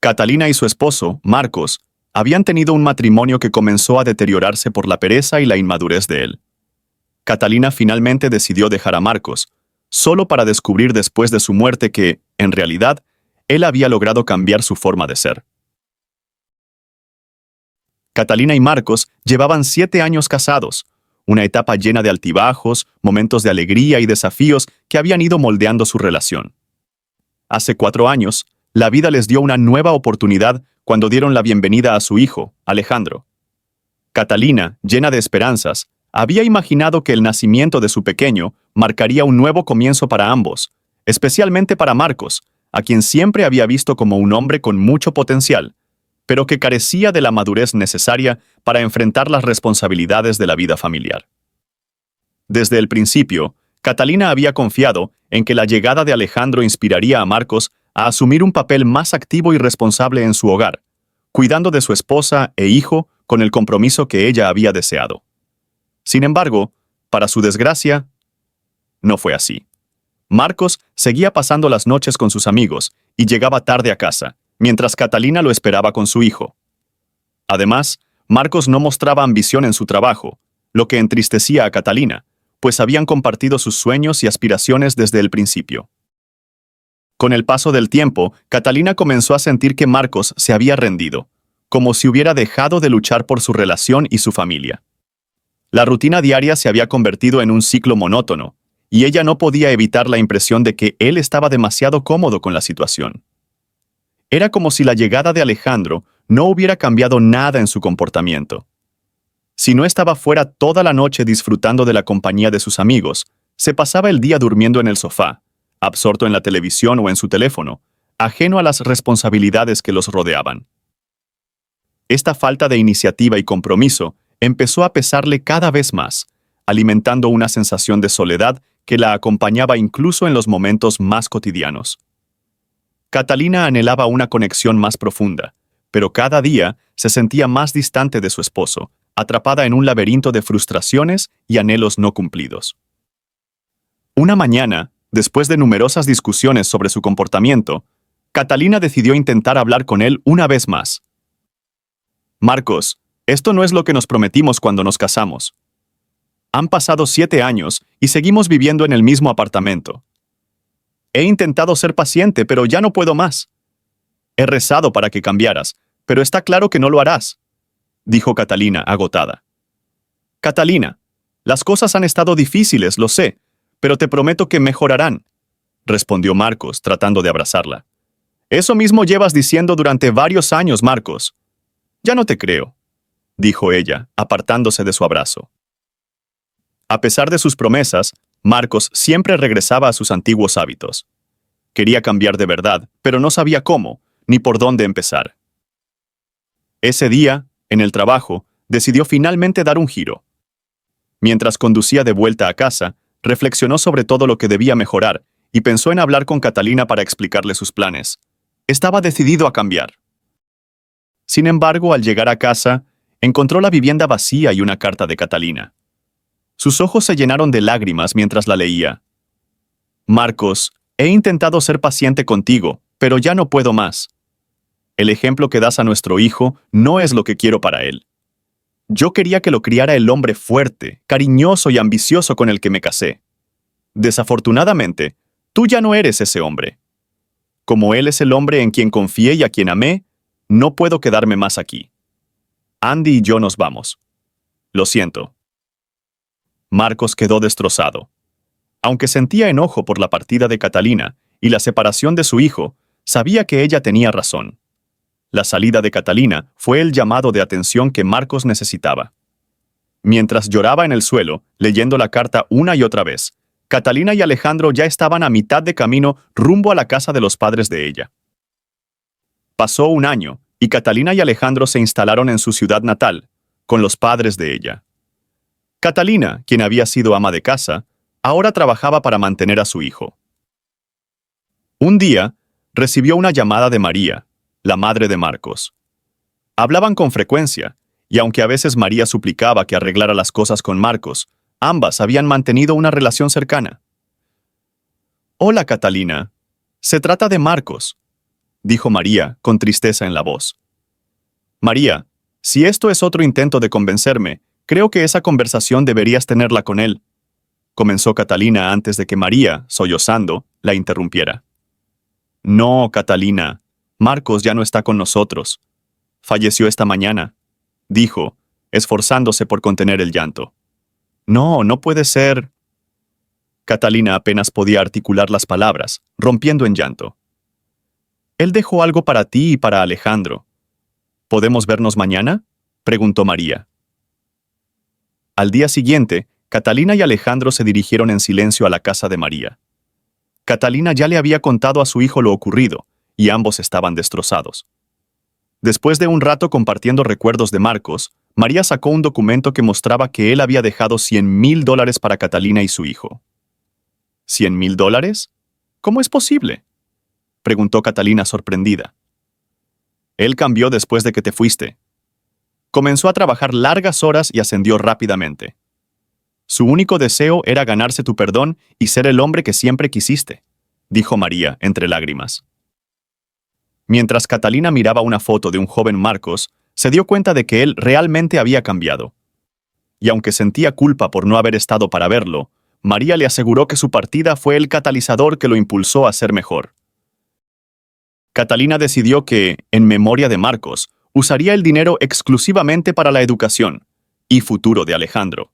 Catalina y su esposo, Marcos, habían tenido un matrimonio que comenzó a deteriorarse por la pereza y la inmadurez de él. Catalina finalmente decidió dejar a Marcos, solo para descubrir después de su muerte que, en realidad, él había logrado cambiar su forma de ser. Catalina y Marcos llevaban 7 años casados, una etapa llena de altibajos, momentos de alegría y desafíos que habían ido moldeando su relación. Hace 4 años, la vida les dio una nueva oportunidad cuando dieron la bienvenida a su hijo, Alejandro. Catalina, llena de esperanzas, había imaginado que el nacimiento de su pequeño marcaría un nuevo comienzo para ambos, especialmente para Marcos, a quien siempre había visto como un hombre con mucho potencial, pero que carecía de la madurez necesaria para enfrentar las responsabilidades de la vida familiar. Desde el principio, Catalina había confiado en que la llegada de Alejandro inspiraría a Marcos a asumir un papel más activo y responsable en su hogar, cuidando de su esposa e hijo con el compromiso que ella había deseado. Sin embargo, para su desgracia, no fue así. Marcos seguía pasando las noches con sus amigos y llegaba tarde a casa, mientras Catalina lo esperaba con su hijo. Además, Marcos no mostraba ambición en su trabajo, lo que entristecía a Catalina, pues habían compartido sus sueños y aspiraciones desde el principio. Con el paso del tiempo, Catalina comenzó a sentir que Marcos se había rendido, como si hubiera dejado de luchar por su relación y su familia. La rutina diaria se había convertido en un ciclo monótono, y ella no podía evitar la impresión de que él estaba demasiado cómodo con la situación. Era como si la llegada de Alejandro no hubiera cambiado nada en su comportamiento. Si no estaba fuera toda la noche disfrutando de la compañía de sus amigos, se pasaba el día durmiendo en el sofá, absorto en la televisión o en su teléfono, ajeno a las responsabilidades que los rodeaban. Esta falta de iniciativa y compromiso empezó a pesarle cada vez más, alimentando una sensación de soledad que la acompañaba incluso en los momentos más cotidianos. Catalina anhelaba una conexión más profunda, pero cada día se sentía más distante de su esposo, atrapada en un laberinto de frustraciones y anhelos no cumplidos. Una mañana, después de numerosas discusiones sobre su comportamiento, Catalina decidió intentar hablar con él una vez más. «Marcos, esto no es lo que nos prometimos cuando nos casamos. Han pasado 7 años y seguimos viviendo en el mismo apartamento. He intentado ser paciente, pero ya no puedo más. He rezado para que cambiaras, pero está claro que no lo harás», dijo Catalina, agotada. «Catalina, las cosas han estado difíciles, lo sé, pero te prometo que mejorarán», respondió Marcos, tratando de abrazarla. «Eso mismo llevas diciendo durante varios años, Marcos». «Ya no te creo», dijo ella, apartándose de su abrazo. A pesar de sus promesas, Marcos siempre regresaba a sus antiguos hábitos. Quería cambiar de verdad, pero no sabía cómo, ni por dónde empezar. Ese día, en el trabajo, decidió finalmente dar un giro. Mientras conducía de vuelta a casa, reflexionó sobre todo lo que debía mejorar y pensó en hablar con Catalina para explicarle sus planes. Estaba decidido a cambiar. Sin embargo, al llegar a casa, encontró la vivienda vacía y una carta de Catalina. Sus ojos se llenaron de lágrimas mientras la leía. «Marcos, he intentado ser paciente contigo, pero ya no puedo más. El ejemplo que das a nuestro hijo no es lo que quiero para él. Yo quería que lo criara el hombre fuerte, cariñoso y ambicioso con el que me casé. Desafortunadamente, tú ya no eres ese hombre. Como él es el hombre en quien confié y a quien amé, no puedo quedarme más aquí. Andy y yo nos vamos. Lo siento». Marcos quedó destrozado. Aunque sentía enojo por la partida de Catalina y la separación de su hijo, sabía que ella tenía razón. La salida de Catalina fue el llamado de atención que Marcos necesitaba. Mientras lloraba en el suelo, leyendo la carta una y otra vez, Catalina y Alejandro ya estaban a mitad de camino rumbo a la casa de los padres de ella. Pasó un año, y Catalina y Alejandro se instalaron en su ciudad natal, con los padres de ella. Catalina, quien había sido ama de casa, ahora trabajaba para mantener a su hijo. Un día, recibió una llamada de María, la madre de Marcos. Hablaban con frecuencia, y aunque a veces María suplicaba que arreglara las cosas con Marcos, ambas habían mantenido una relación cercana. «Hola, Catalina. Se trata de Marcos. dijo María, con tristeza en la voz. María, si esto es otro intento de convencerme, creo que esa conversación deberías tenerla con él, comenzó Catalina antes de que María, sollozando, la interrumpiera. No, Catalina, Marcos ya no está con nosotros. Falleció esta mañana, dijo, esforzándose por contener el llanto. No, no puede ser. Catalina apenas podía articular las palabras, rompiendo en llanto. Él dejó algo para ti y para Alejandro. ¿Podemos vernos mañana?, preguntó María. Al día siguiente, Catalina y Alejandro se dirigieron en silencio a la casa de María. Catalina ya le había contado a su hijo lo ocurrido, y ambos estaban destrozados. Después de un rato compartiendo recuerdos de Marcos, María sacó un documento que mostraba que él había dejado $100,000 para Catalina y su hijo. ¿$100,000? ¿Cómo es posible?, preguntó Catalina sorprendida. Él cambió después de que te fuiste. Comenzó a trabajar largas horas y ascendió rápidamente. Su único deseo era ganarse tu perdón y ser el hombre que siempre quisiste, dijo María entre lágrimas. Mientras Catalina miraba una foto de un joven Marcos, se dio cuenta de que él realmente había cambiado. Y aunque sentía culpa por no haber estado para verlo, María le aseguró que su partida fue el catalizador que lo impulsó a ser mejor. Catalina decidió que, en memoria de Marcos, usaría el dinero exclusivamente para la educación y futuro de Alejandro.